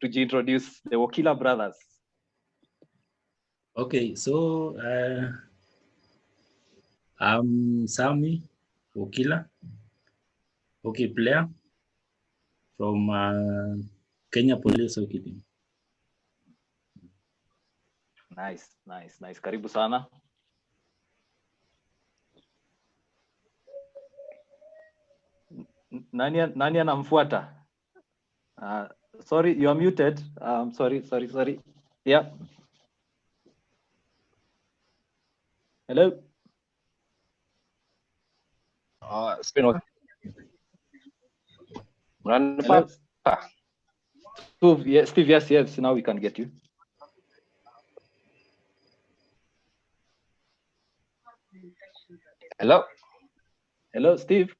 introduce the Wokila brothers. Okay, so I'm Sammy Wokila, hockey player from Kenya Police Hockey Team. Nice. Karibu sana. Nani anamfuata? Sorry, you are muted. Sorry. Yeah. Hello. Hello. Steve, yes. Now we can get you. Hello, Steve.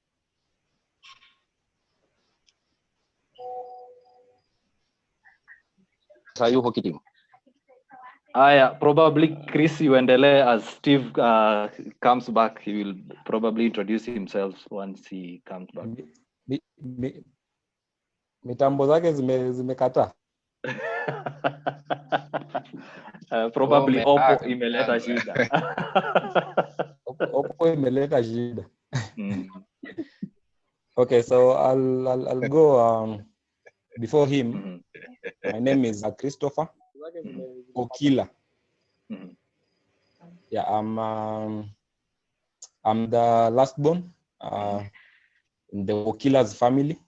Are you hockey team? Yeah, probably Chris Uendele, as Steve comes back, he will probably introduce himself once he comes back. Mitambo zake zimekata. Probably Oppo imeleta shida. Oppo imeleta shida. Okay, so I'll go before him. My name is Christopher Wokila. Yeah, I'm the last born in the Wokila's family.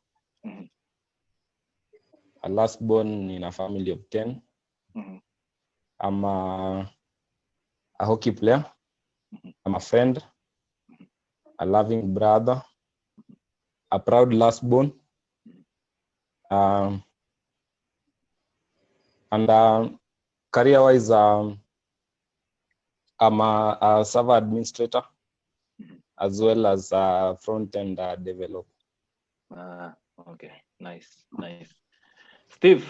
A last born in a family of 10. I'm a hockey player. I'm a friend, a loving brother, a proud last born. And career-wise, I'm a server administrator as well as a front-end developer. Okay, nice. Steve.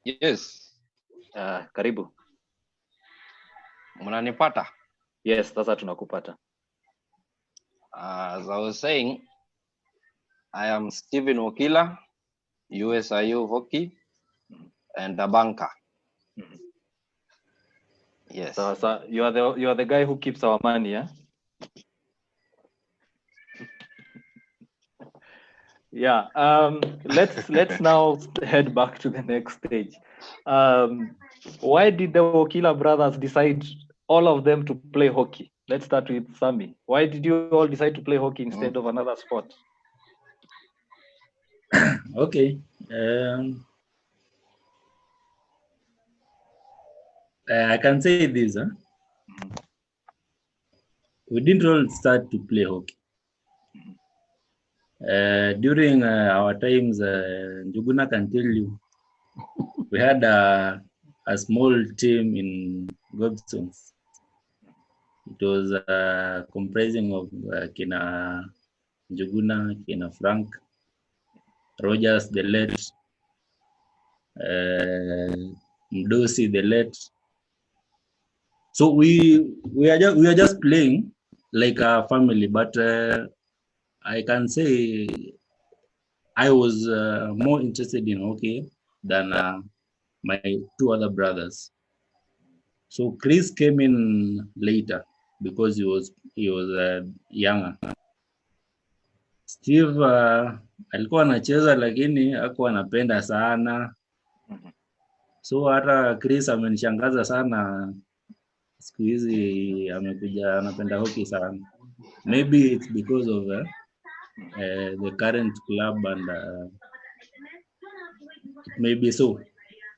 Yes. Karibu. Mnanipata? Yes, sasa tunakupata. As I was saying, I am Steven Wokila, USIU Hockey, and a banker. Yes. So you are the guy who keeps our money, yeah? Yeah. Let's now head back to the next stage. Why did the Wokila brothers decide, all of them, to play hockey? Let's start with Sammy. Why did you all decide to play hockey instead of another sport? Okay. I can say this. We didn't all start to play hockey. During our times, Njuguna can tell you, we had a small team in Gobsons. It was comprising of Kina Njuguna, Kina Frank, Rogers the late, Mdosi the late. So we are just playing like a family, but I can say I was more interested in hockey than my two other brothers. So Chris came in later because he was younger. Steve alikuwa anacheza lakini hakuwa anapenda sana. So hata Chris amenishangaza sana, siku hizi amekuja anapenda hockey sana. Maybe it's because of the current club, and it may be so.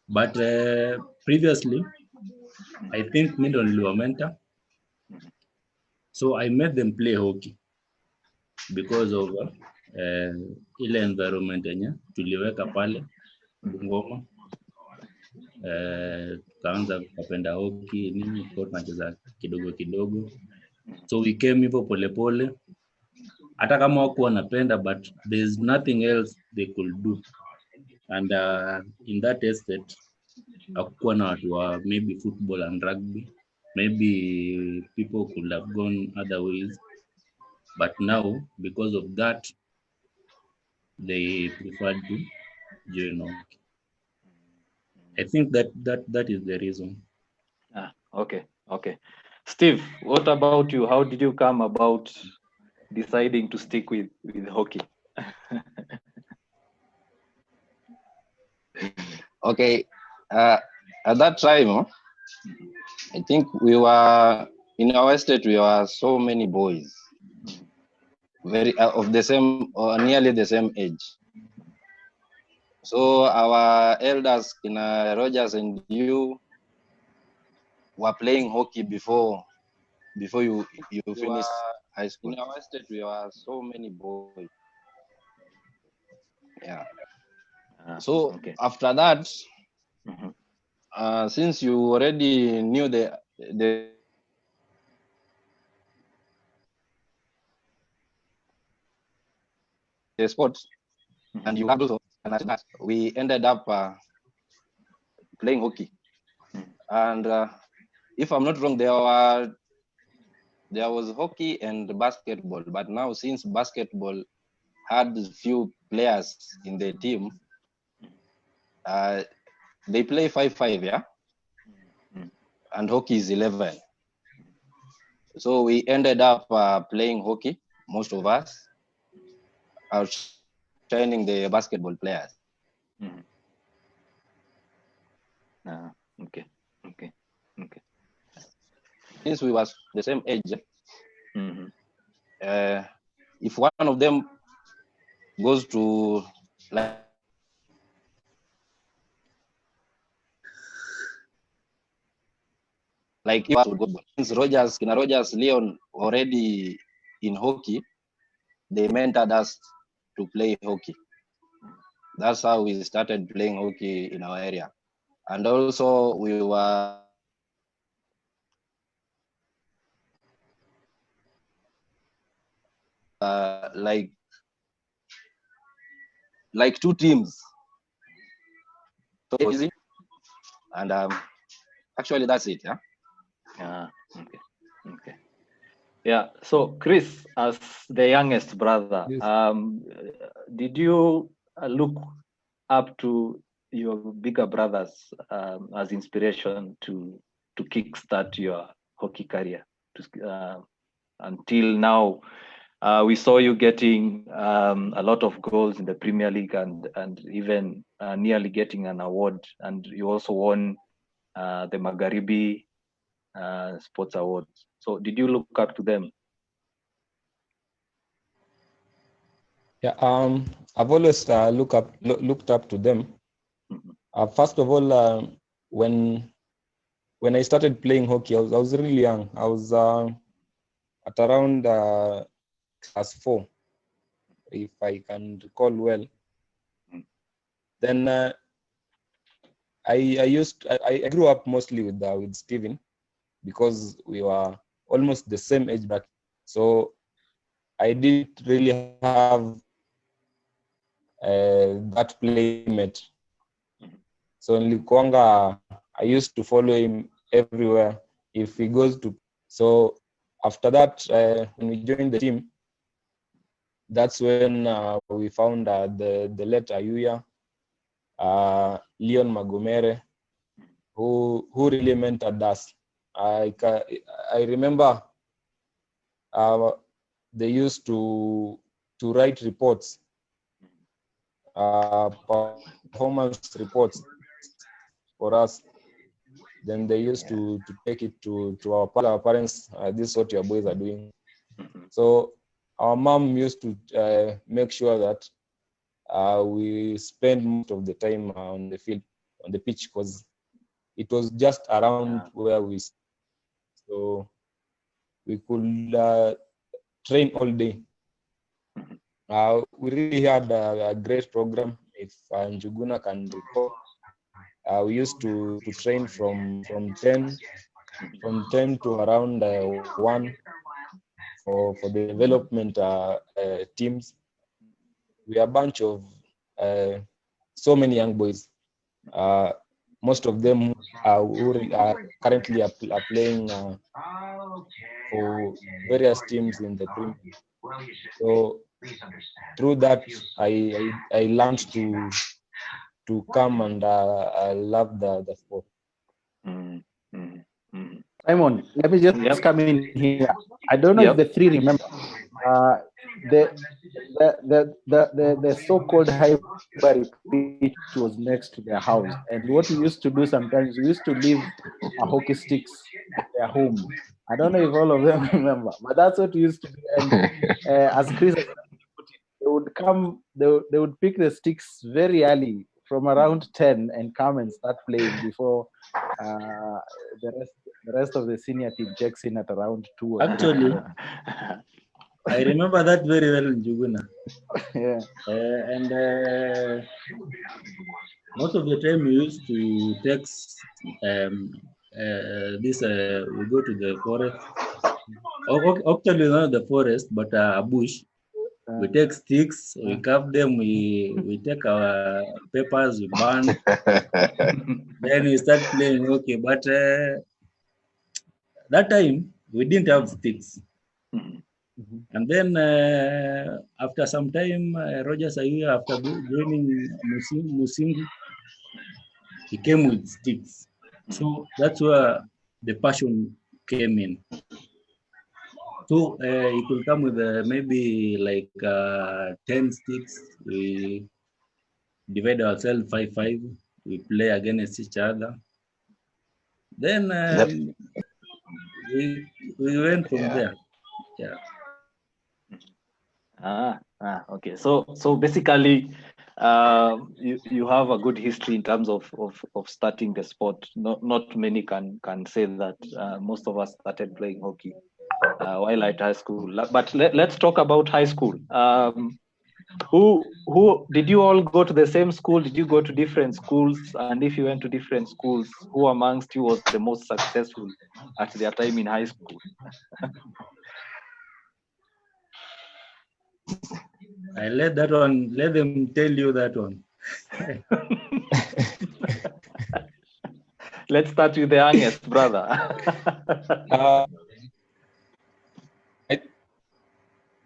But previously, I think middle niliwamenta. So I made them play hockey because of ile environment yenye tuliweka pale Bungoma. Tukaanza kupenda hockey nini, kwa tunacheza kidogo. So we came hivyo polepole. Hata kama wako wanapenda, but there's nothing else they could do. And in that estate, hakukuwa na watu wa maybe football and rugby. Maybe people could have gone other ways. But now, because of that, they preferred to during hockey. I think that is the reason. Okay. Steve, what about you? How did you come about deciding to stick with hockey? Okay, at that time, I think we were in our estate. We were so many boys, very of the same or nearly the same age. So our elders, Rogers and you, were playing hockey before you finish high school. In our estate, we were so many boys. Yeah. So okay. after that, since you already knew the sport, and you have also, and after that, we ended up playing hockey. And if I'm not wrong, there was hockey and basketball. But now, since basketball had few players in the team, they play 5-5, yeah, and hockey is 11. So we ended up playing hockey, most of us, outshining the basketball players. Okay. Since we was the same age, if one of them goes to like since Rogers, Leon already in hockey, they mentored us to play hockey. That's how we started playing hockey in our area. And also we were like two teams. So easy. And actually that's it, yeah. Okay. Yeah. So Chris, as the youngest brother, Yes. did you look up to your bigger brothers as inspiration to kickstart your hockey career? Until now, we saw you getting a lot of goals in the Premier League and even nearly getting an award, and you also won the Magharibi Sports Awards. So did you look up to them? Yeah, I've always looked up to them. First of all, when I started playing hockey, I was really young. I was at around class 4, if I can recall well. Then I grew up mostly with Steven, because we were almost the same age bracket. So I didn't really have that playmate. So Nilikuanga, I used to follow him everywhere if he goes to. So after that, when we joined the team, that's when we found the late Ayuya, Leon Magomere, who really mentored us. I remember they used to write reports, performance reports for us. Then they used to take it to our parents. This is what your boys are doing. So our mom used to make sure that we spend most of the time on the field, on the pitch, because it was just around where we. So we could train all day. We really had a great program. If Njuguna can recall, we used to train from 10 to around 1 for the development teams. We are a bunch of so many young boys. Most of them who are currently are playing for various teams in the Premier. So through that, I learned to to come and love the sport. Simon, let me just come in here. I don't know if the three remember the so-called hybrid pitch was next to their house, and what we used to do sometimes, we used to leave hockey sticks at their home. I don't know if all of them remember, but that's what we used to do. And as Chris has put it, they would come, they would pick the sticks very early from around 10 and come and start playing before the rest of the senior team checks in at around 2 or 3. Actually, I remember that very well in Juguna. Yeah. And most of the time we used to text we go to the forest. Actually, not the forest, but a bush. We take sticks, we carve them, we take our papers, we burn. Then we start playing. Okay, but that time we didn't have sticks. And then after some time, Roger Sayuya, after joining Musingu, he came with sticks. So that's where the passion came in. So he could come with maybe like 10 sticks. We divide ourselves 5-5. We play against each other. Then we went from there. Yeah. Okay. So basically, you have a good history in terms of starting the sport. Not many can say that. Most of us started playing hockey while at high school. But let's talk about high school. Who did you all go to the same school? Did you go to different schools? And if you went to different schools, who amongst you was the most successful at their time in high school? I let them tell you that one. Let's start with the youngest brother.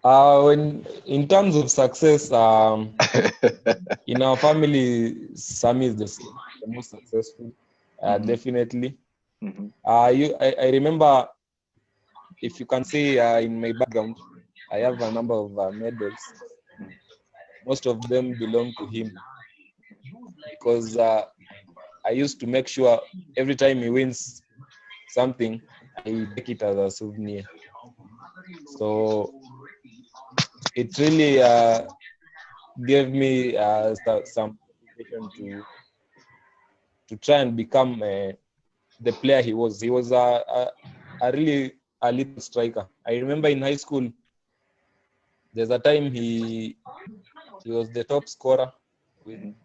When in terms of success, in our family, Sammy is the most successful, definitely. I remember, if you can see in my background, I have a number of medals. Most of them belong to him, because I used to make sure every time he wins something, I take it as a souvenir. So it really gave me some motivation to try and become the player he was. He was a really a little striker. I remember in high school, there's a time he was the top scorer with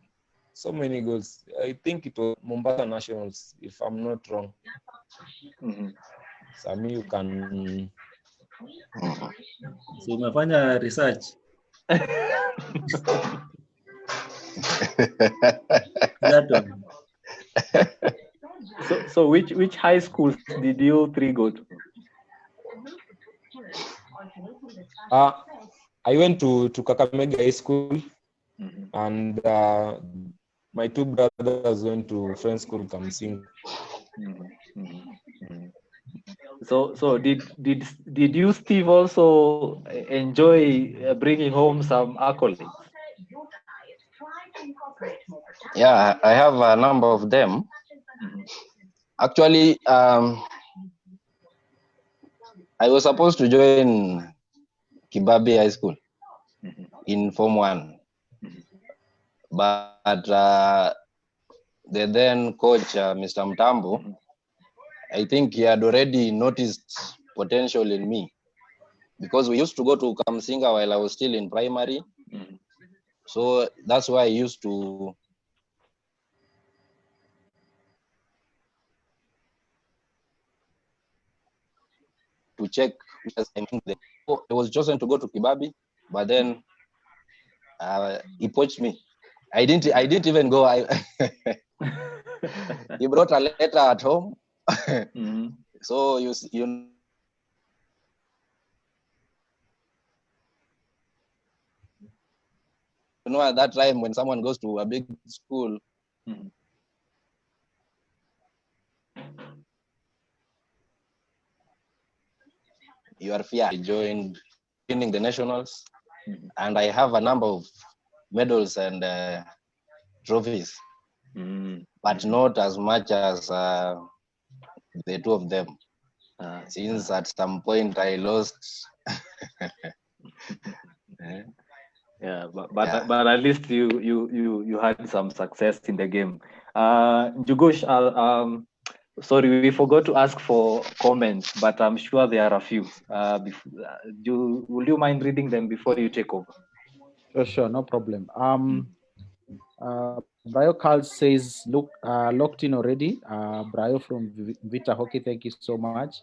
so many goals. I think it was Mombasa Nationals, if I'm not wrong. Sami, you can. So umefanya research. That one. So which high schools did you three go to? I went to Kakamega High School, and my two brothers went to Friends School Kamsing. So did you, Steve, also enjoy bringing home some accolades? Yeah, I have a number of them. Actually, I was supposed to join Kibabi High School in Form 1. But the then coach, Mr. Mtambo, I think he had already noticed potential in me, because we used to go to Kamsinga while I was still in primary. So that's why I used to check. I was chosen to go to Kibabi, but then he poached me. I didn't even go. He brought a letter at home. So you You know, at that time when someone goes to a big school, you are feared. I joined winning the nationals, and I have a number of medals and trophies, but not as much as the two of them. Since at some point I lost. Yeah, but at least you had some success in the game. Jugosh, sorry, we forgot to ask for comments, but I'm sure there are a few. Will you mind reading them before you take over? Sure, no problem. Brayo Carl says, look, locked in already. Brayo from Vita Hockey, thank you so much.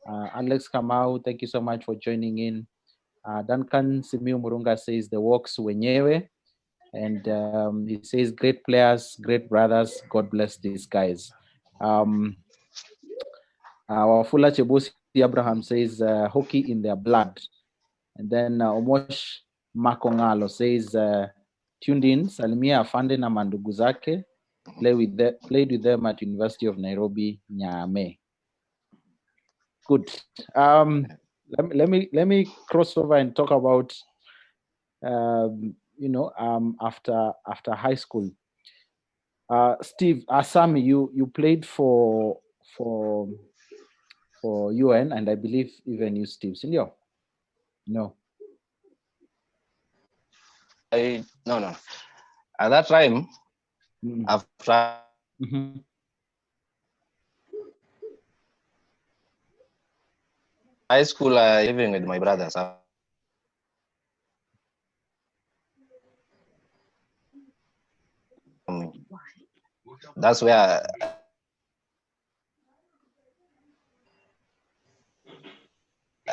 Alex Kamau, thank you so much for joining in. Duncan Simiu Murunga says, the Woks wenyewe. And he says, great players, great brothers. God bless these guys. Wafula Chebusi Abraham says, hockey in their blood. And then Omosh Makongalo says, tuned in, Salimia Afande na mandugu zake, played with them at University of Nairobi, Nyame. Good. Let me cross over and talk about, after high school. Steve, Asami, you played for UN, and I believe even you, Steve, Sindio? No. No. At that time, after high school, living with my brothers. That's where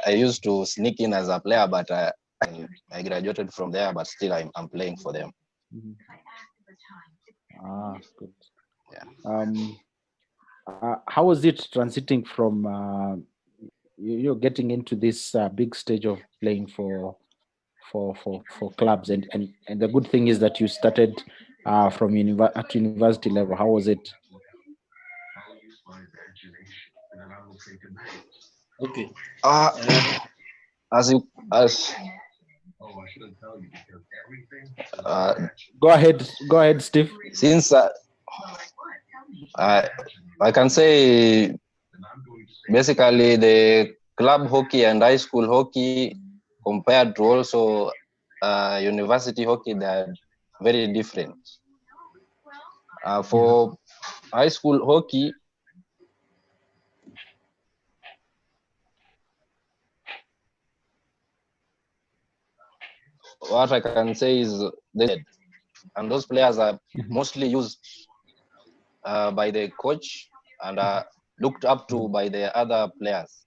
I used to sneak in as a player, but I graduated from there, but still I'm playing for them. Good. Yeah. How was it transiting from you're getting into this big stage of playing for clubs, and the good thing is that you started from at university level. How was it? Okay. Go ahead, Steve. Since I can say basically the club hockey and high school hockey compared to also university hockey, they're very different. For high school hockey, what I can say is and those players are mostly used by the coach and are looked up to by the other players.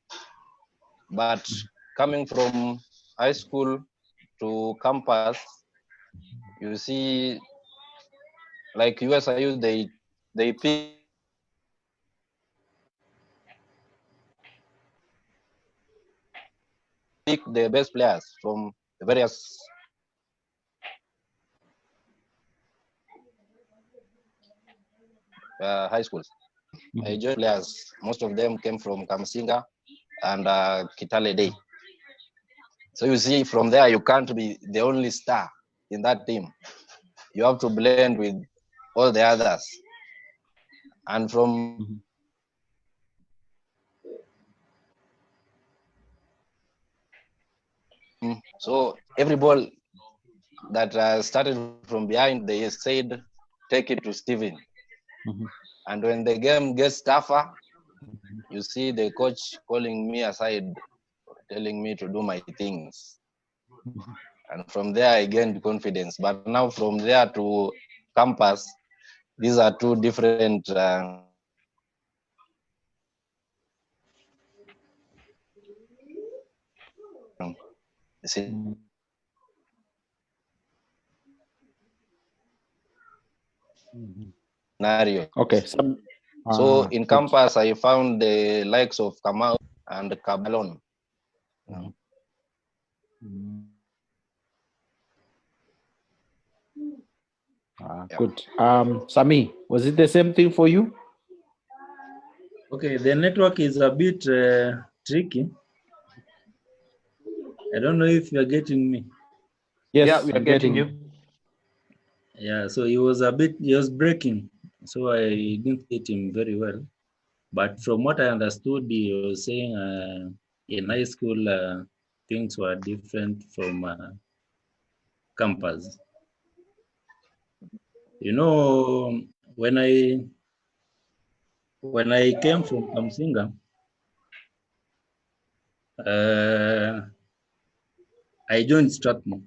But coming from high school to campus, you see, like USIU, they pick the best players from the various high schools. I joined players. Most of them came from Kamsinga and Kitale Day. So you see, from there, you can't be the only star in that team. You have to blend with all the others. And from so every ball that started from behind, they said, take it to Steven. And when the game gets tougher, you see the coach calling me aside, telling me to do my things. And from there, I gained confidence. But now from there to campus, these are two different scenarios. Okay. So in campus, I found the likes of Kamau and Kabalon. Yeah. Good. Sami, was it the same thing for you? Okay, the network is a bit tricky. I don't know if you're getting me. Yes, Yeah, we are I'm getting getting you. Yeah, so he was breaking, so I didn't get him very well. But from what I understood, he was saying in high school things were different from campus. You know, when I came from Kamsinga, I joined Strathmore,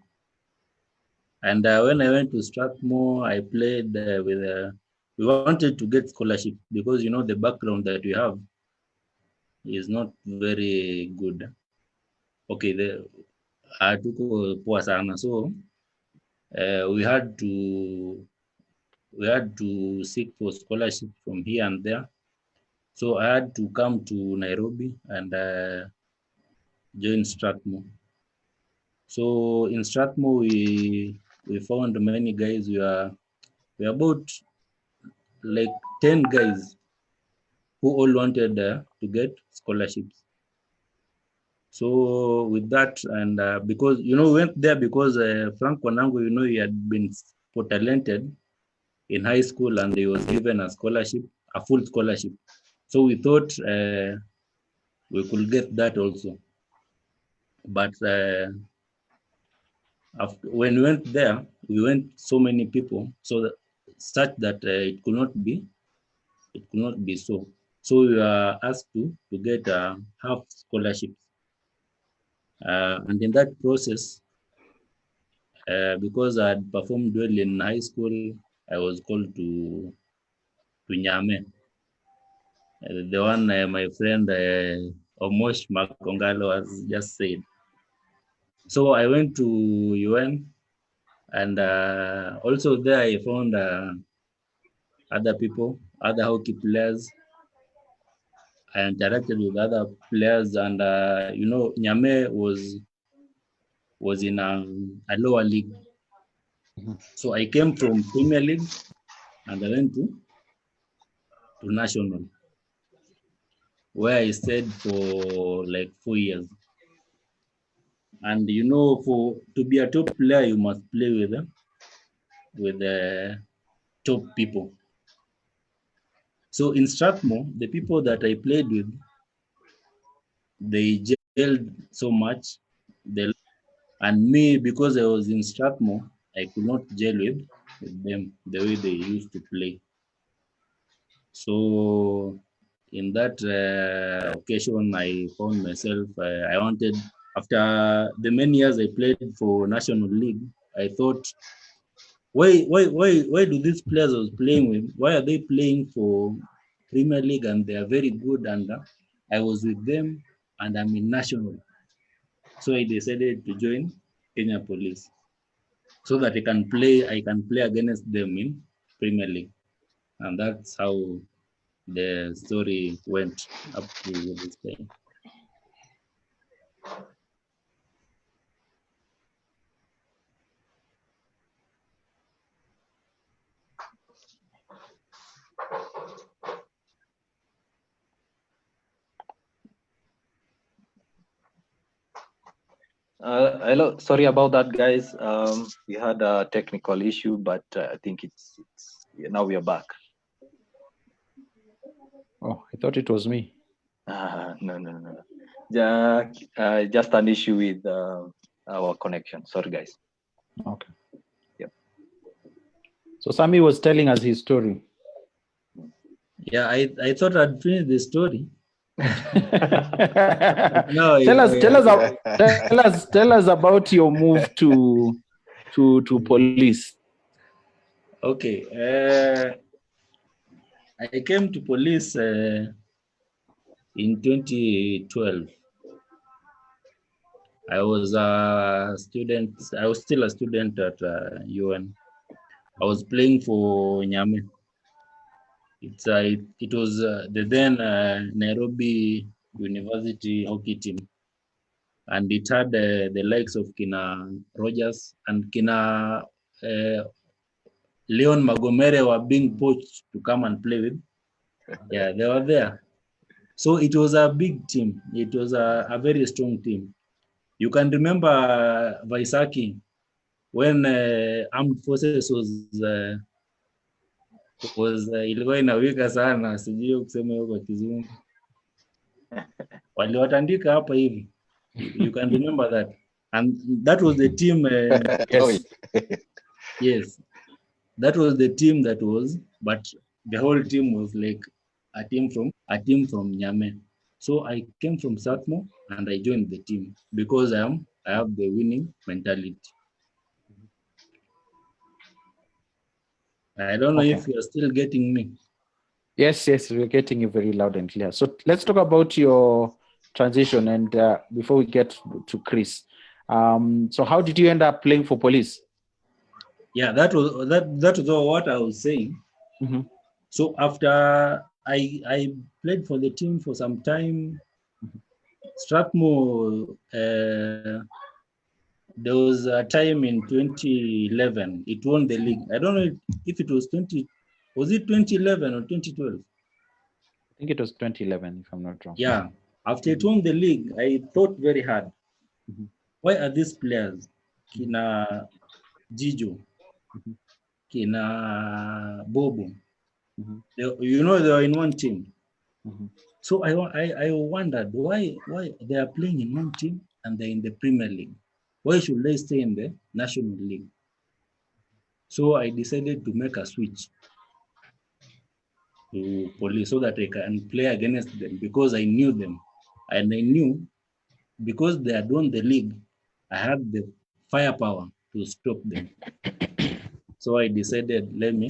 and when I went to Strathmore, I played with. We wanted to get scholarship because you know the background that we have is not very good. Okay, hatuko poa sana, so we had to seek for scholarship from here and there. So I had to come to Nairobi and join Strathmore. So in Strathmore, we found many guys. We are about like 10 guys who all wanted to get scholarships. So with that, and because you know, we went there because Frank Wanango, you know, he had been for talented in high school and he was given a scholarship, a full scholarship. So we thought we could get that also. But after, when we went there, we went so many people, so that, such that it could not be so. So we were asked to get half scholarships, and in that process, because I had performed well in high school, I was called to Nyame, the one my friend Omosh Makongalo has just said. So I went to UN, and also there I found other people, other hockey players. I interacted with other players, and you know, Nyame was in a lower league. So I came from Premier League, and I went to national, where I stayed for like 4 years. And you know, to be a top player, you must play with the top people. So in Strathmore, the people that I played with, they gelled so much. And me, because I was in Strathmore, I could not gel with them the way they used to play. So in that occasion, I found myself, I wanted, after the many years I played for National League, I thought, why do these players I was playing with, why are they playing for Premier League and they are very good, and I was with them and I'm in National. So I decided to join Kenya Police so that I can play against them in Premier League. And that's how the story went up to this time. Hello, sorry about that, guys. We had a technical issue, but I think it's now we are back. Oh, I thought it was me. No. Just an issue with our connection. Sorry, guys. Okay. Yep. So Sami was telling us his story. Yeah, I thought I'd finished the story. No, tell us about your move to police. Okay. I came to police in 2012. I was a student. I was still a student at UN. I was playing for Nyame. It was the then Nairobi University hockey team, and it had the likes of Kina Rogers and Kina Leon Magomere were being poached to come and play with. Yeah, they were there. So it was a big team. It was a very strong team. You can remember Vaisaki when armed forces was ilikuwa inawika sana, sijui kusema hiyo kwa Kizungu. Waliwatandika hapa hivi. You can remember that. And that was the team. Yes. Yes. That was the team that was, but the whole team was like a team from Nyame. So I came from Satmo and I joined the team because I have the winning mentality. I don't know if you're still getting me. Yes, we're getting you very loud and clear. So let's talk about your transition, and before we get to Chris. So how did you end up playing for Police? Yeah, that was what I was saying. Mm-hmm. So after I played for the team for some time, Strathmore, there was a time in 2011 it won the league. I don't know if it was 2011 or 2012. I think it was 2011, if I'm not wrong. Yeah, after it won the league, I thought very hard. Mm-hmm. Why are these players, Kina Jijo, Kina Bobo, they were in one team. So I wondered why they are playing in one team and they're in the Premier League. Why should they stay in the National League? So I decided to make a switch to Police so that I can play against them because I knew them. And I knew because they had won the league, I had the firepower to stop them. So I decided, let me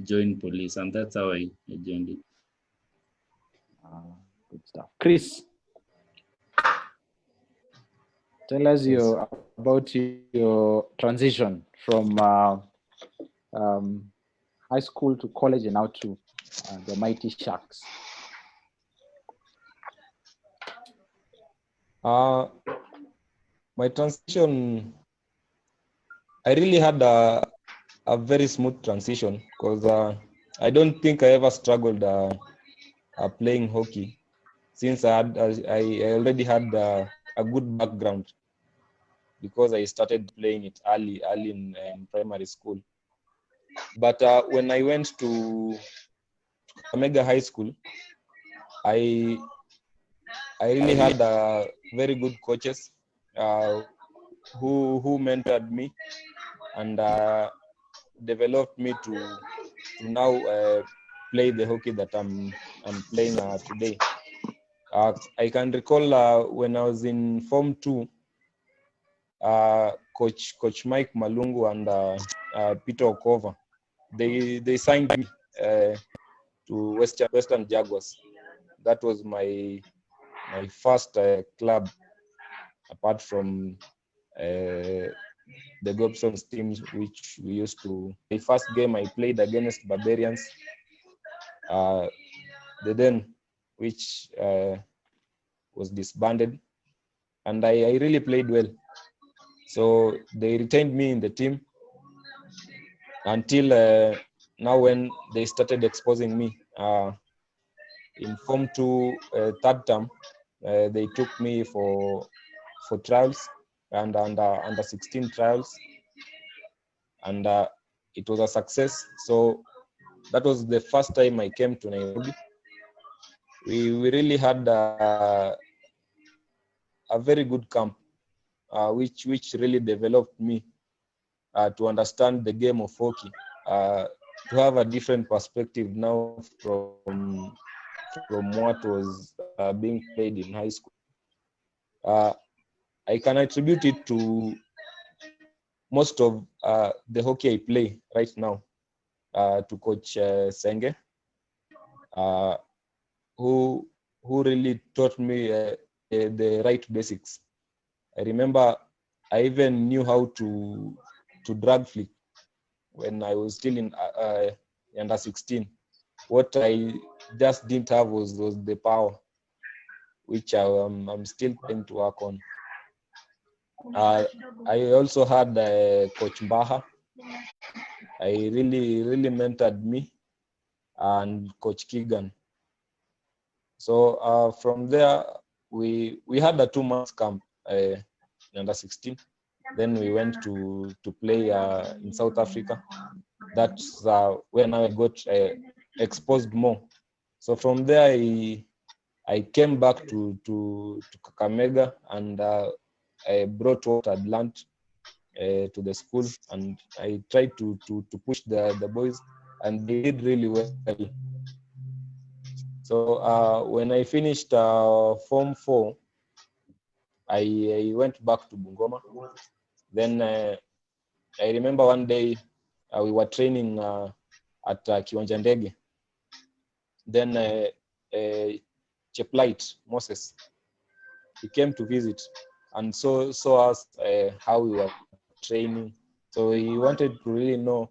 join Police, and that's how I joined it. Good stuff. Chris, tell us about your transition from high school to college and now to the Mighty Sharks. My transition, I really had a very smooth transition because I don't think I ever struggled playing hockey since I already had a good background because I started playing it early in primary school. But when I went to Omega High School, I really had very good coaches who mentored me and developed me to now play the hockey that I'm playing today. I can recall when I was in Form 2, Coach Mike Malungu and Peter Okova, they signed me to Western Jaguars. That was my first club, apart from the Gobsons teams, which we used to. The first game I played against Barbarians, the Den, which was disbanded, and I really played well. So they retained me in the team until now when they started exposing me. In Form 2, third term, they took me for trials and under 16 trials, and it was a success. So that was the first time I came to Nairobi. We really had a very good camp, which really developed me to understand the game of hockey, to have a different perspective now from what was being played in high school. I can attribute it to most of the hockey I play right now to Coach Senge, who really taught me the right basics. I remember I even knew how to drag flick when I was still in under 16. What I just didn't have was the power, which I'm still trying to work on. I also had Coach Mbaha, really mentored me and Coach Keegan. So from there, we had a 2 month camp in under 16. Then we went to play in South Africa. That's when I got exposed more. So from there, I came back to Kakamega, and I brought what I'd learned to the school, and I tried to push the boys, and they did really well. So when I finished Form 4, I went back to Bungoma. Then I remember one day we were training at Kiwanja Ndege. Then Cheplight Moses, he came to visit and saw us how we were training. So he wanted to really know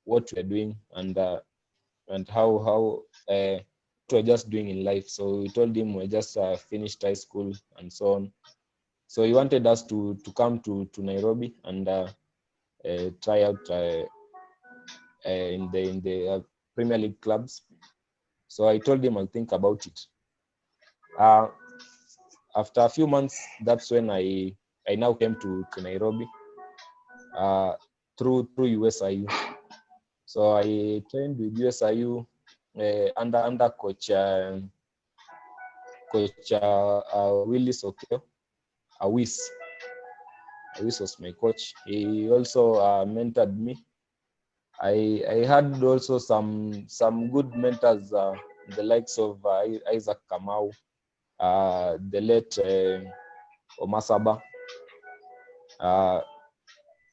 what we are doing and how what we're just doing in life. So we told him we just finished high school and so on. So he wanted us to come to Nairobi and try out in the Premier League clubs. So I told him I'll think about it. After a few months, that's when I now came to Nairobi through USIU. So I trained with USIU under Coach Willis Okeo. Awis was my coach. He also mentored me. I had also some good mentors, the likes of Isaac Kamau, the late Omasaba,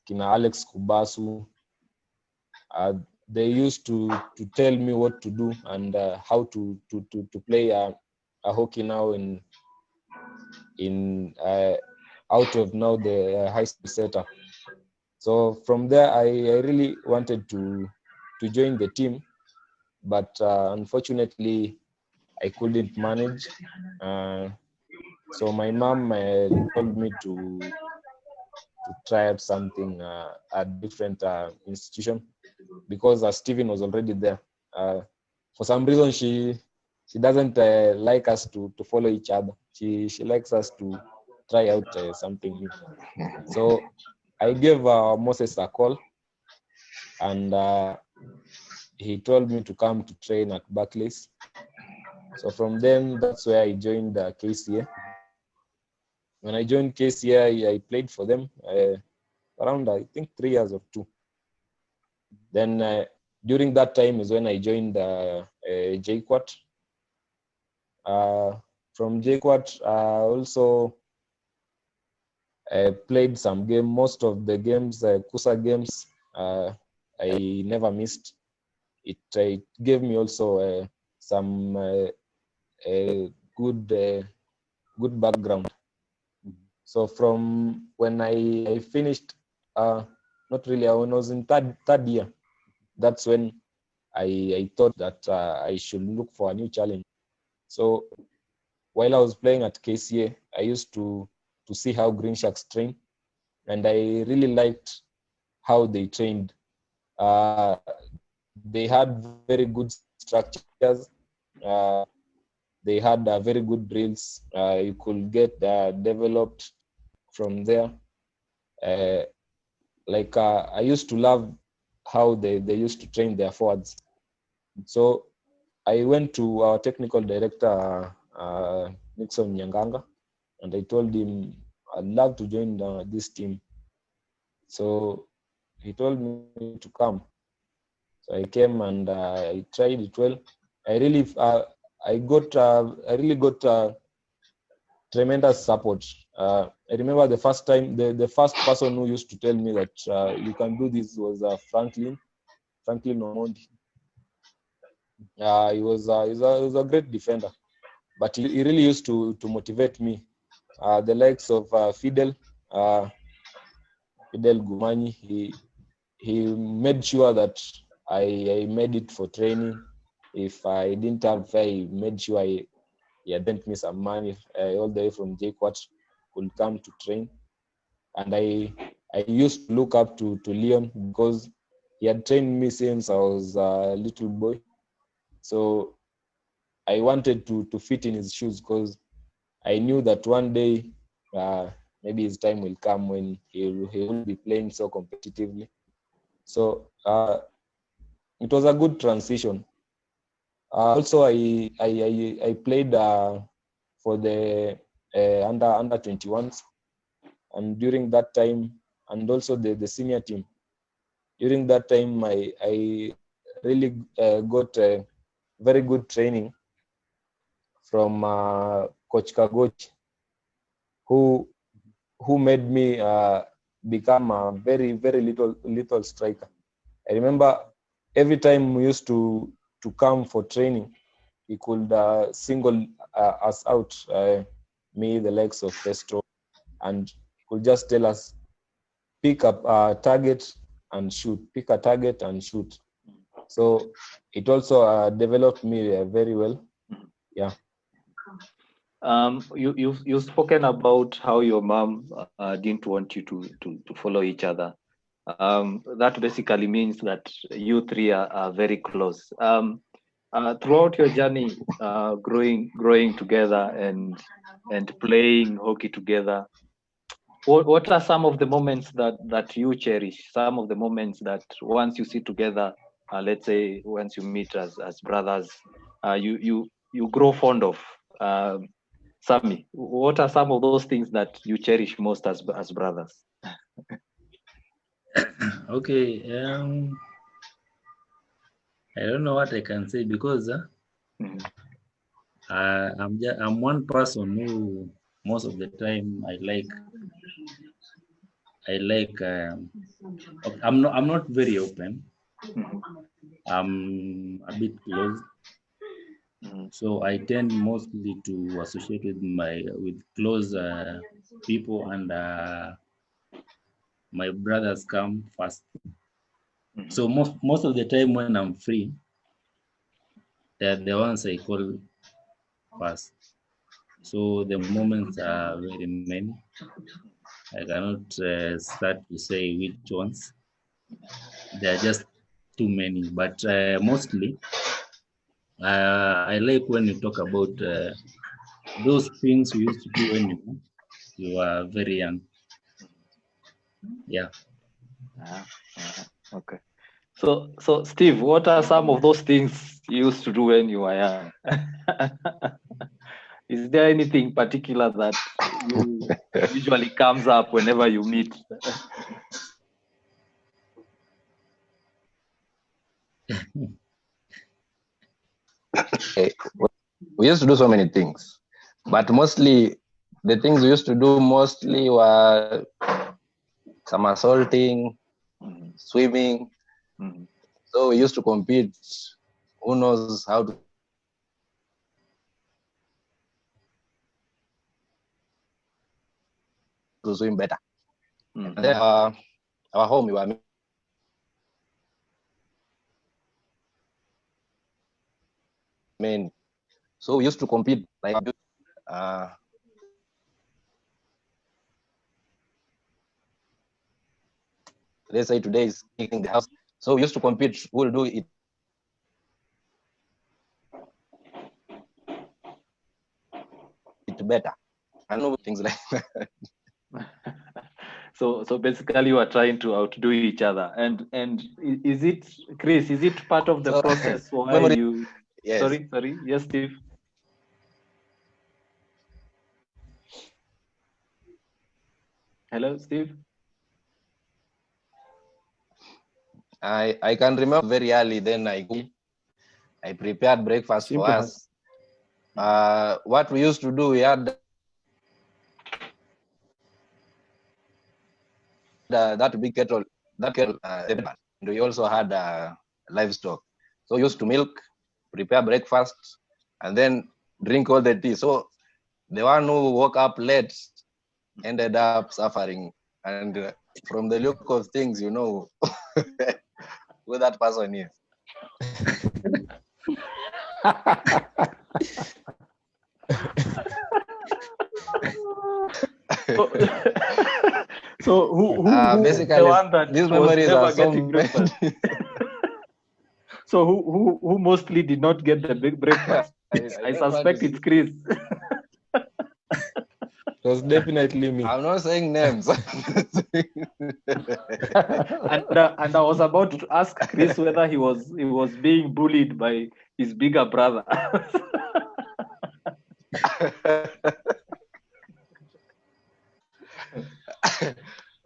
Kina Alex Kubasu. They used to tell me what to do and how to play a hockey now in out of now the high school setup. So from there, I really wanted to join the team, but unfortunately, I couldn't manage. So my mom told me to try out something at different institution, because Steven was already there. For some reason, she doesn't like us to follow each other. She likes us to try out something new. So I gave Moses a call, and he told me to come to train at Barclays. So from then, that's where I joined KCA. When I joined KCA, I played for them around, I think, 3 years or 2. Then during that time is when I joined JQuat. From JQuat, also played some game. Most of the games, Kusa games, I never missed. It gave me also some good background. So from when I finished, not really, when I was in third year, that's when I thought that I should look for a new challenge. So while I was playing at KCA, I used to see how Green Sharks train, and I really liked how they trained. They had very good structures. They had very good drills. You could get developed from there. I used to love how they used to train their forwards. So I went to our technical director, Nixon Nyanganga, and I told him I'd love to join this team. So he told me to come. So I came and I tried it well. I really got tremendous support. I remember the first time, the first person who used to tell me that you can do this was Franklin Omondi. He was a great defender, but he really used to motivate me. The likes of Fidel Gumanyi, he made sure that I made it for training. If I didn't have, I made sure he had lent me some money all the way from JQuat, could come to train. And I I used to look up to Leon because he had trained me since I was a little boy. So I wanted to fit in his shoes because I knew that one day maybe his time will come when he will be playing so competitively. So it was a good transition. Also, I played for the under 21s, and during that time, and also the senior team. During that time, I really got very good training from Coach Kagoch, who made me become a very little striker. I remember every time we used to come for training, he could single us out, me, the likes of Festo, and could just tell us, pick up a target and shoot, pick a target and shoot. So it also developed me very well. Yeah. You've spoken about how your mom didn't want you to follow each other. That basically means that you three are very close. Throughout your journey, growing together and playing hockey together, what are some of the moments that you cherish? Some of the moments that once you sit together, let's say once you meet as brothers, you grow fond of. Sammy, what are some of those things that you cherish most as brothers? Okay. I don't know what I can say because I'm one person who most of the time I like. I'm not very open. I'm a bit closed. So I tend mostly to associate with close people, and my brothers come first. So most of the time when I'm free, they're the ones I call first. So the moments are very many. I cannot start to say which ones. There are just too many, but mostly I like when you talk about those things we used to do when you were very young. Yeah. Okay. So Steve, what are some of those things you used to do when you were young? Is there anything particular that usually comes up whenever you meet? We used to do so many things, but mostly the things we used to do mostly were somersaulting, swimming. So we used to compete. Who knows how to swim better? And then our home, we were main. So we used to compete like let's say today is kicking the house. So we used to compete. We'll do it better. I know things like that. So basically you are trying to outdo each other. And is it, Chris, is it part of the process why you... Yes. Sorry. Yes, Steve. Hello, Steve. I can remember very early. Then I prepared breakfast for us. What we used to do, we had that big kettle, and we also had livestock. So we used to milk, prepare breakfast, and then drink all the tea. So the one who woke up late ended up suffering. And from the look of things, you know who that person is. So who basically, the one that these was memories never are so getting breakfast? So who mostly did not get the big breakfast? I suspect it's Chris. It was definitely me. I'm not saying names. And I was about to ask Chris whether he was being bullied by his bigger brother.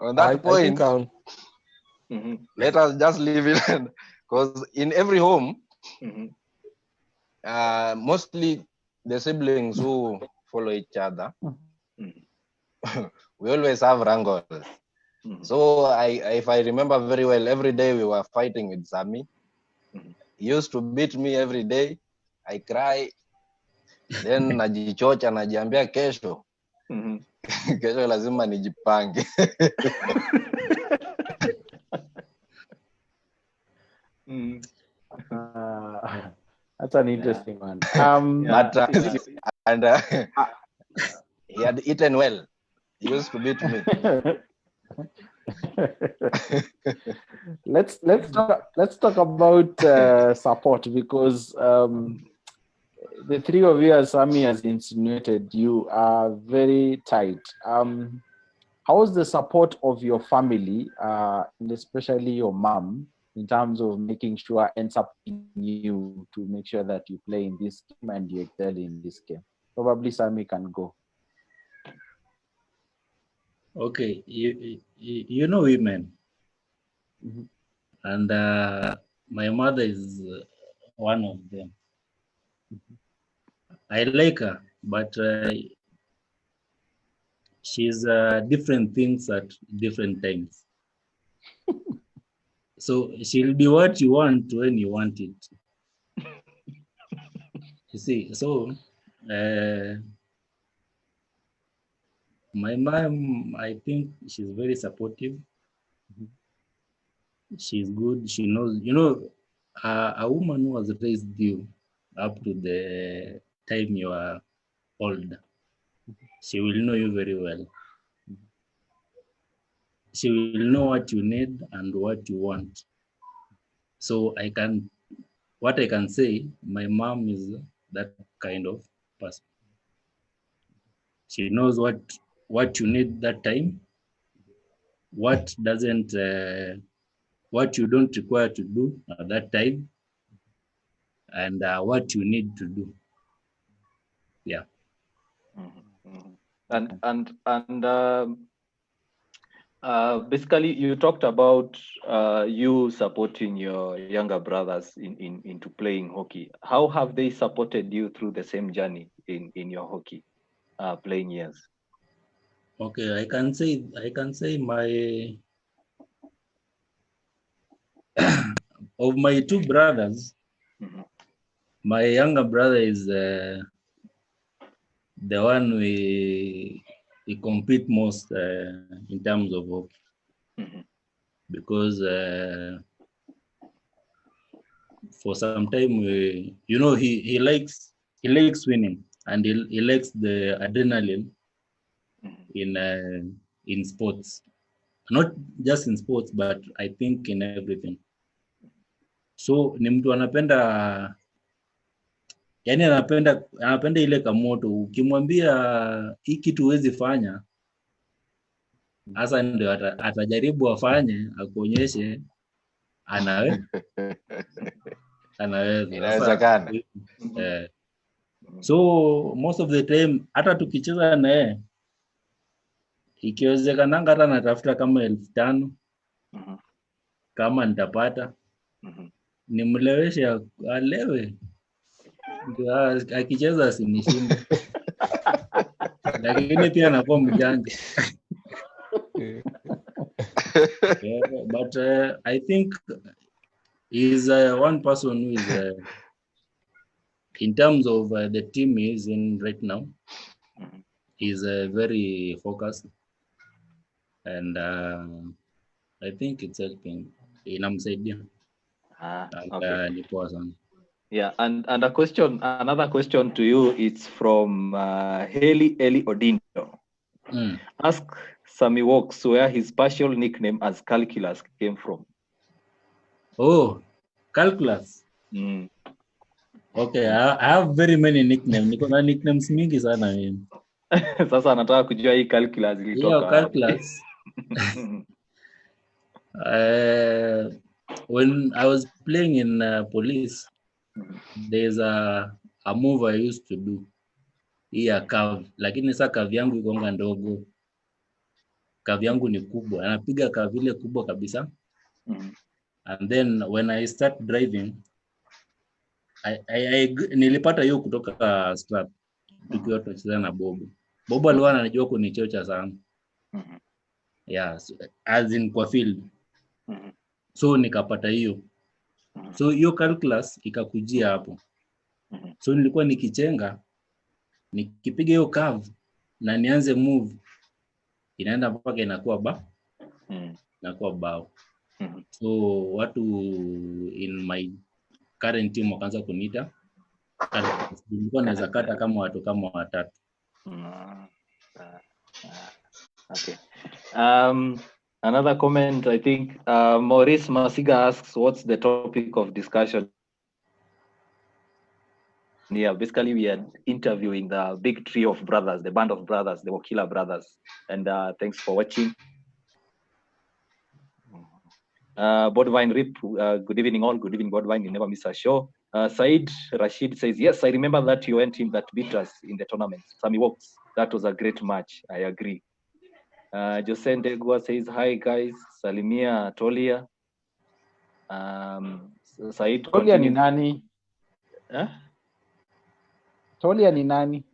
On that I think point, let us just leave it, because in every home, mostly the siblings who follow each other, we always have wrangles. So if I remember very well, every day we were fighting with Sammy. He used to beat me every day. I cry. Then najichocha, najiambia kesho. Kesho lazima nijipange. That's an interesting one. But he had eaten well. He used to beat me. Let's talk about support, because the three of you, as Sammy has insinuated, you are very tight. How is the support of your family, and especially your mom, in terms of making sure and supporting you to make sure that you play in this game and you excel in this game? Probably Sammy can go. Okay, you know women, and my mother is one of them. I like her, but she's different things at different times. So she'll be what you want when you want it. You see, so my mom, I think she's very supportive. She's good. She knows, a woman who has raised you up to the time you are old, she will know you very well. She will know what you need and what you want. So what I can say, my mom is that kind of person. She knows what you need that time, what you don't require to do at that time, and what you need to do. Yeah. Basically, you talked about you supporting your younger brothers into playing hockey. How have they supported you through the same journey in your hockey playing years? Okay, I can say my of my two brothers, my younger brother is the one we compete most in terms of hockey, because for some time he likes winning, and he likes the adrenaline in sports, not just in sports, but I think in everything. So ni mtu anapenda ile kamoto. Ukimwambia hii kitu huwezi fanya, hasa ndio atajaribu afanye, akuonyeshe anaweza. Inawezekana. So most of the time hata tukicheza na yeye, ikiwezekananga hata natafuta kama 5,000 kama nitapata, nimleweshe alewe, ndio akicheza asinishinde. Lakini pia anakuwa mjanja. But I think he's one person who is in terms of the team he is in right now, he's very focused, and I think it's helping. Inamsaidia. Okay. Ni poa sana. Yeah, and another question to you, it's from Eli Odindo. Ask Sammy Walks, where his partial nickname as Calculus came from. Oh, calculus. Mm. Okay, I have very many nicknames. Niko na nicknames mingi sana mimi. Sasa anataka kujua hii calculus ilitoka Hiyo wapi. calculus. When I was playing in police, there's a move I used to do. Hii ya curve, lakini sasa curve yangu ikonga ndogo. Curve yangu ni kubwa. Anapiga curve ile kubwa kabisa. And then when I start driving, nilipata hiyo kutoka start tukiwa tunacheza na Bobo. Bobo alikuwa anajua kunichocha sana. Yeah, so, as in kwa field. So nikapata hiyo. So hiyo calculus ikakujia hapo. So nilikuwa nikichenga, nikipiga hiyo curve na nianze move, inaenda mpaka inakuwa inakuwa bao. So watu in my current team wakaanza kuniita. Nilikuwa naweza kata kama watu kama watatu. Okay. Another comment, I think Maurice Masiga asks, what's the topic of discussion? Yeah, basically we are interviewing the big trio of brothers, the band of brothers, the Wokila brothers. And thanks for watching. Bodvine Rip, good evening all. Good evening, Bodvine. You never miss a show. Said Rashid says, yes, I remember that UN team that beat us in the tournament. Sammy Walks, that was a great match. I agree. Jose Ndegwa says, hi guys, Salimia Tolia. Said Tolia ni nani? Huh? Tolia ni nani?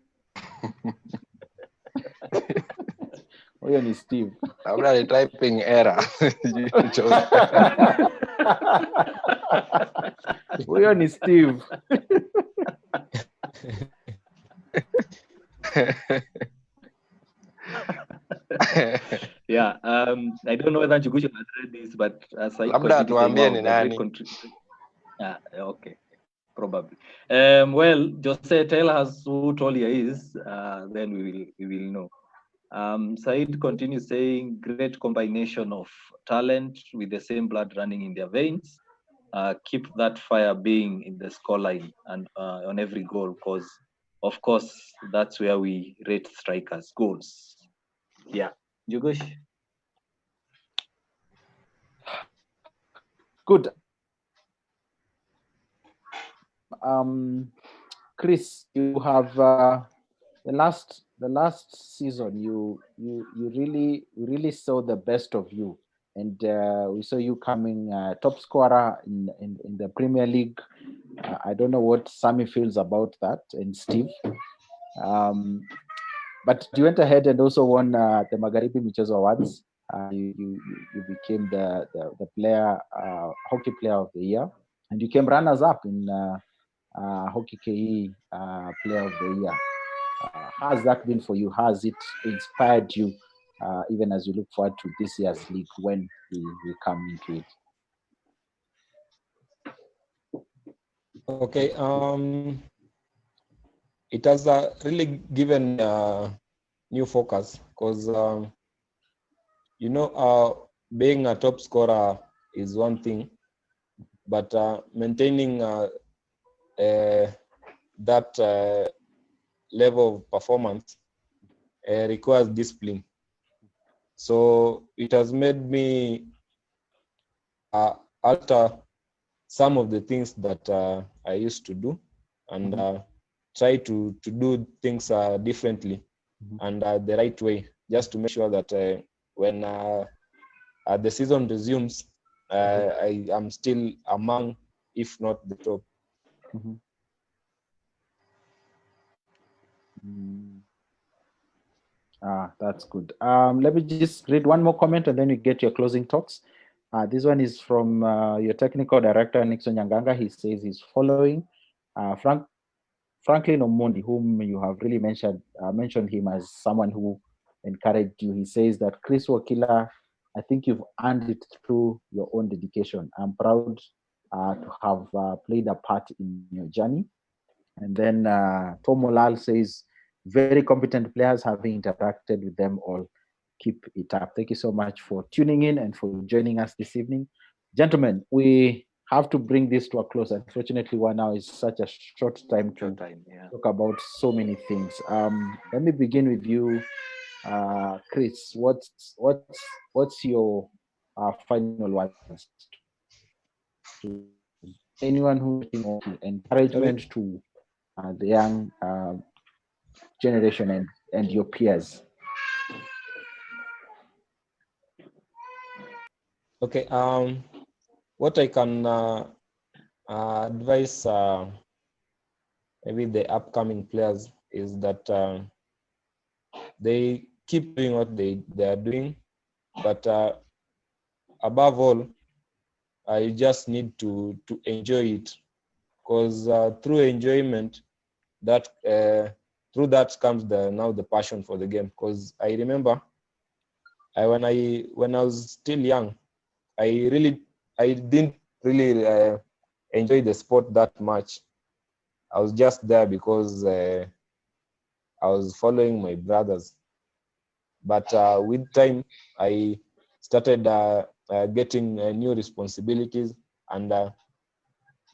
Huyo ni Steve. Labda ni typing error. Huyo ni Steve. Yeah, I don't know whether Chugushu has read this, but labda tuambie ni nani. Okay, probably. Well, Jose, tell us who Tolia is, then we will know. Said continues saying, great combination of talent with the same blood running in their veins. Keep that fire being in the scoreline and on every goal, because of course that's where we rate strikers' goals. Yeah, Jugosh. Good. Chris, you have the last season you really saw the best of you, and we saw you coming top scorer in the Premier League. I don't know what Sammy feels about that, and Steve. But you went ahead and also won the Magharibi Michezo Awards. You became the player hockey player of the year, and you came runners up in HockeyKE player of the year. How has that been for you? Has it inspired you even as you look forward to this year's league when we come into it? Okay. It has really given new focus, because being a top scorer is one thing, but maintaining that level of performance requires discipline. So it has made me alter some of the things that I used to do, and try to do things differently and the right way, just to make sure that when the season resumes, I am still among, if not the top. That's good. Let me just read one more comment and then you get your closing talks. This one is from your technical director, Nixon Nyanganga. He says he's following Franklin Omondi, whom you have really mentioned him as someone who encouraged you. He says that Chris Wokila, I think you've earned it through your own dedication. I'm proud to have played a part in your journey. And then Tom Olal says, very competent players, having interacted with them all. keep it up. Thank you so much for tuning in and for joining us this evening. Gentlemen, we have to bring this to a close. Unfortunately, 1 hour is such a short time to talk about so many things. Let me begin with you, Chris. What's your final words to anyone who's watching hockey, encouragement to the young generation and your peers? Okay. What I can advise maybe the upcoming players is that they keep doing what they are doing, but above all, you just need to enjoy it, because through enjoyment, that through that comes the passion for the game. Because I remember when I was still young, I didn't really enjoy the sport that much. I was just there because I was following my brothers. But with time, I started getting new responsibilities, and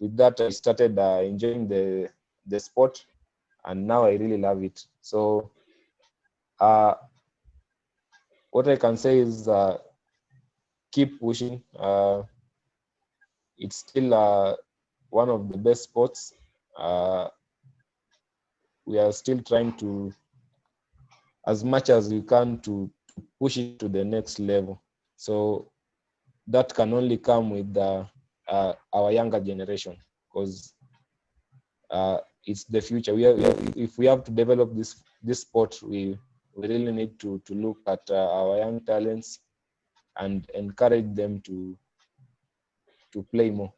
with that, I started enjoying the sport, and now I really love it. So what I can say is keep pushing. It's still one of the best sports. We are still trying to, as much as we can, to push it to the next level. So that can only come with our younger generation, because it's the future. If we have to develop this sport, we really need to look at our young talents and encourage them to play more.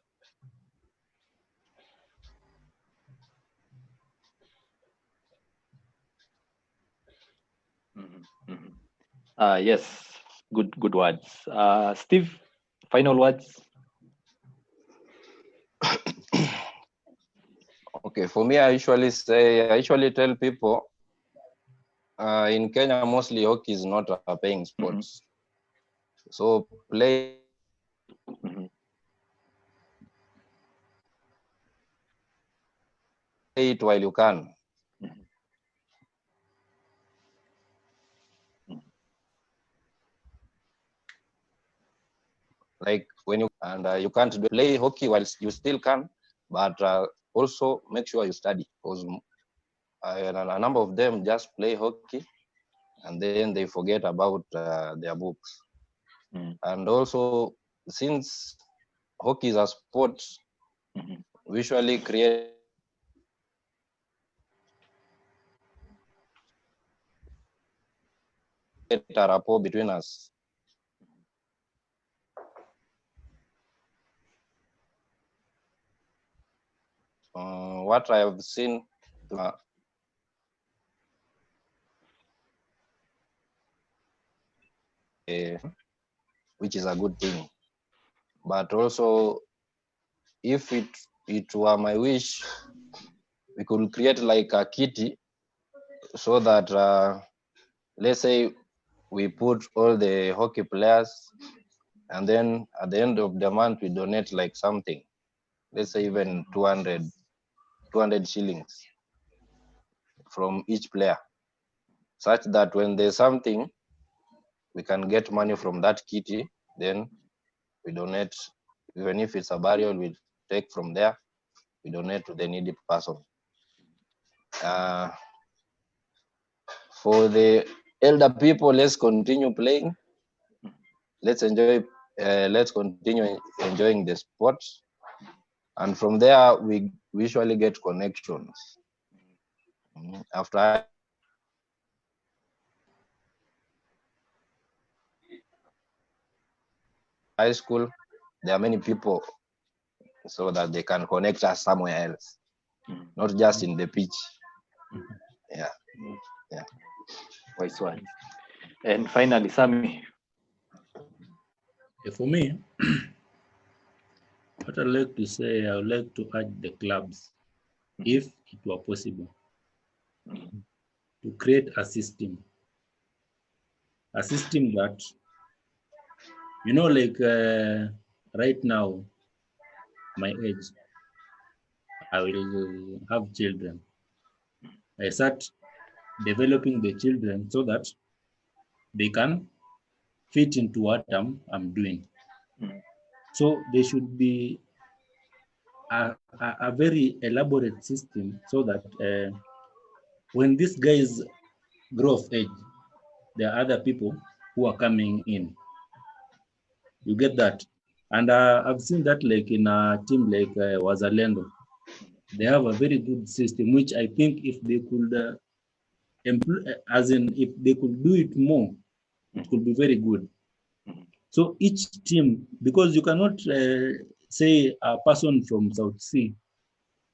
Yes, good words. Steve, final words. Okay, for me, I usually tell people in Kenya, mostly hockey is not a paying sport. So play it while you can. Like when you can't play hockey while you still can, but also make sure you study, because a number of them just play hockey and then they forget about their books. And also, since hockey is a sport, we usually create a rapport between us. What I have seen, which is a good thing, but also, if it were my wish, we could create like a kitty, so that let's say we put all the hockey players, and then at the end of the month we donate like something, let's say even 200 shillings from each player, such that when there's something, we can get money from that kitty, then we donate. Even if it's a burial, we take from there, we donate to the needy person. For the elder people, let's continue playing. Let's continue enjoying the sport, and from there we usually get connections. After high school, there are many people, so that they can connect us somewhere else, not just in the pitch. Yeah. Wise one. And finally, Sammy. For me, what I'd like to say, I would like to urge the clubs, if it were possible, to create a system a system that, like right now, my age, I will have children. I start developing the children so that they can fit into what I'm doing. So there should be a very elaborate system so that when these guys grow of age, there are other people who are coming in. You get that? And I've seen that like in a team like Wazalendo. They have a very good system, which I think if they could if they could do it more, it could be very good. So each team, because you cannot say a person from South Sea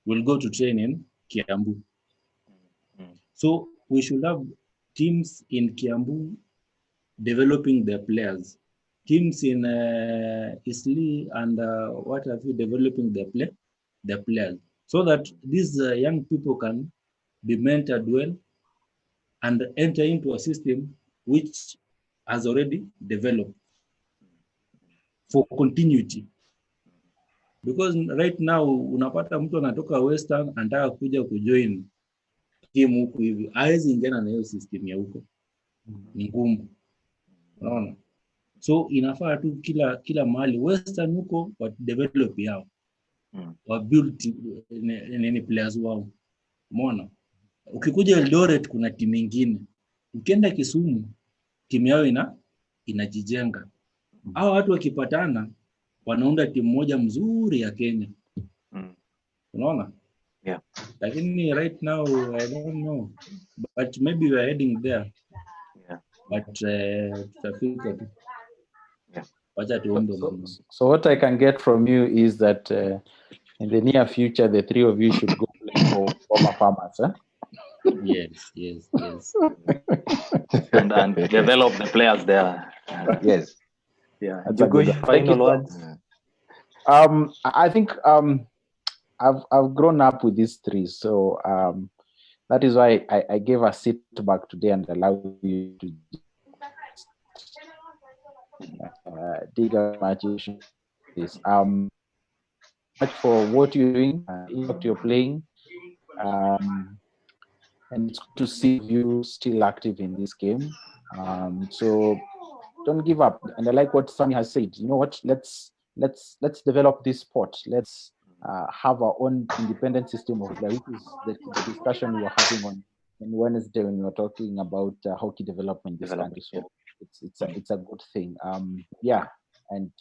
will go to train in Kiambu. So we should have teams in Kiambu developing their players, teams in Isli and what have you developing their players, so that these young people can be mentored well and enter into a system which has already developed for continuity. Because right now unapata mtu anatoka Western anataka kuja kujoin timu huku hivi, hawezi ingiana na hiyo system ya huko, ni ngumu, unaona. So inafaa tu kila mahali Western huko wa develop yao, wa build nini players wao, umeona. Ukikuja Eldoret kuna timu nyingine, ukienda Kisumu timu yao inajijenga. Hao watu wakipatana wanaunda timu moja mzuri ya Kenya, unaona. Yeah. Lakini right now I don't know, but maybe we are heading there. Yeah. But tutafika tu. Yeah. Wacha tuombe. So what I can get from you is that in the near future, the three of you should go play for former farmers, eh? Yes. and develop the players there. Yes. Yeah. That's a good one. Final words. I think I've grown up with these three, so that is why I gave a sit back today and allow you to dig a imagination. Much for what you're doing, what you're playing, and it's good to see you still active in this game. So don't give up. And I like what Sammy has said. You know what? Let's develop this sport. Let's have our own independent system of play, which is the discussion we were having on Wednesday when we were talking about hockey development in this country. So it's a good thing. Yeah, and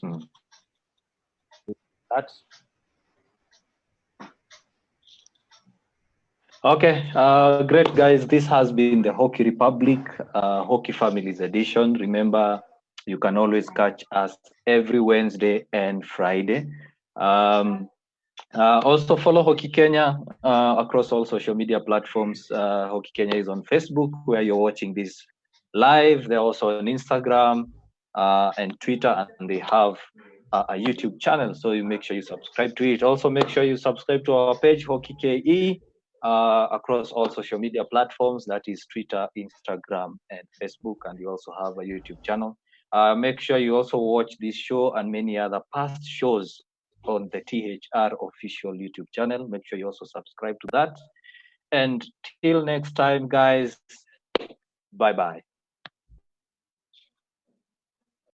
that. Okay, great guys. This has been the Hockey Republic Hockey Families edition. Remember, you can always catch us every Wednesday and Friday. Also follow Hockey Kenya across all social media platforms. Hockey Kenya is on Facebook, where you're watching this live. They're also on Instagram and Twitter, and they have a YouTube channel. So you make sure you subscribe to it. Also, make sure you subscribe to our page, HockeyKE, across all social media platforms. That is Twitter, Instagram, and Facebook. And you also have a YouTube channel. Make sure you also watch this show and many other past shows on the THR official YouTube channel. Make sure you also subscribe to that. And till next time, guys, bye-bye.